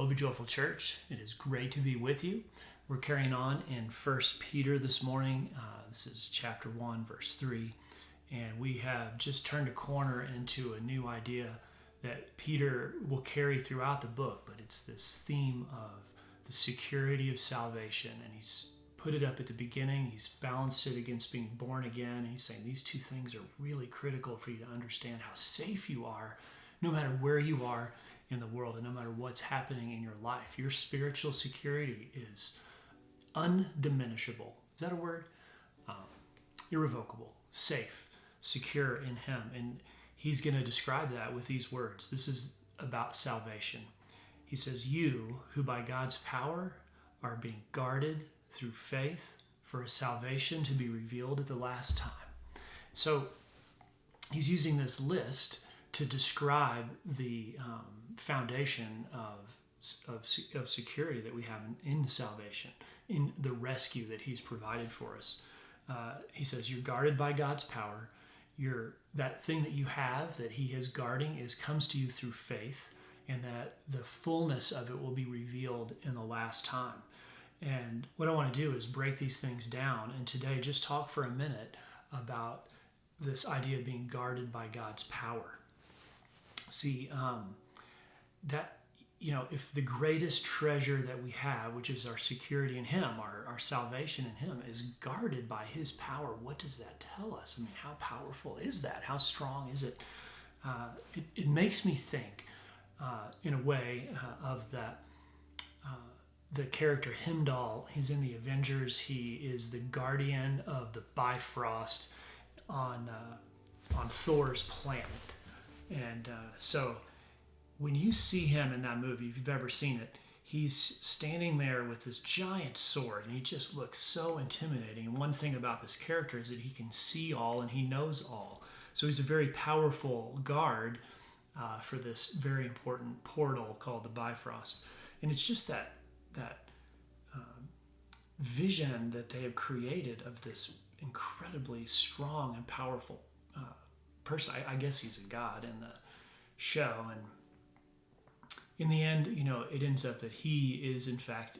Hello, OB Joyful Church. It is great to be with you. We're carrying on in 1 Peter this morning. This is chapter 1, verse 3. And we have just turned a corner into a new idea that Peter will carry throughout the book, but it's this theme of the security of salvation. And he's put it up at the beginning. He's balanced it against being born again. And he's saying these two things are really critical for you to understand how safe you are, no matter where you are in the world and no matter what's happening in your life. Your spiritual security is undiminishable. Is that a word? Irrevocable, safe, secure in him. And he's going to describe that with these words. This is about salvation. He says, you who by God's power are being guarded through faith for a salvation to be revealed at the last time. So he's using this list to describe the foundation of security that we have in salvation, in the rescue that he's provided for us. He says you're guarded by God's power. That thing that you have that he is guarding comes to you through faith, and that the fullness of it will be revealed in the last time. And what I want to do is break these things down, and today just talk for a minute about this idea of being guarded by God's power. See, if the greatest treasure that we have, which is our security in him, our salvation in him, is guarded by his power, what does that tell us? I mean, how powerful is that? How strong is it? It makes me think, in a way, of that the character Heimdall. He's in the Avengers. He is the guardian of the Bifrost on Thor's planet. And so when you see him in that movie, if you've ever seen it, he's standing there with this giant sword, and he just looks so intimidating. And one thing about this character is that he can see all and he knows all. So he's a very powerful guard for this very important portal called the Bifrost. And it's just that vision that they have created of this incredibly strong and powerful person. I guess he's a god in the show, and in the end, it ends up that he is in fact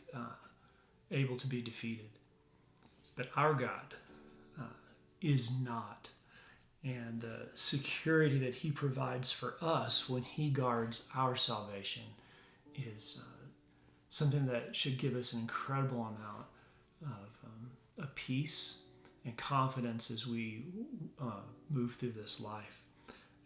able to be defeated. But our God is not. And the security that he provides for us when he guards our salvation is something that should give us an incredible amount of peace and confidence as we move through this life.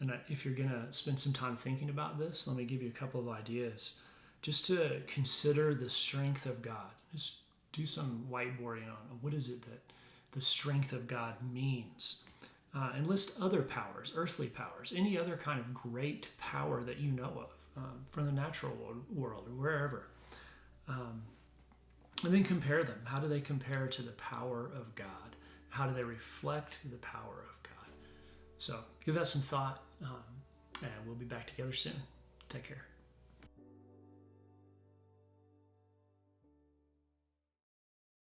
And if you're going to spend some time thinking about this, let me give you a couple of ideas just to consider the strength of God. Just do some whiteboarding on what is it that the strength of God means. And list other powers, earthly powers, any other kind of great power that you know of from the natural world or wherever. And then compare them. How do they compare to the power of God? How do they reflect the power of God? So give that some thought, and we'll be back together soon. Take care.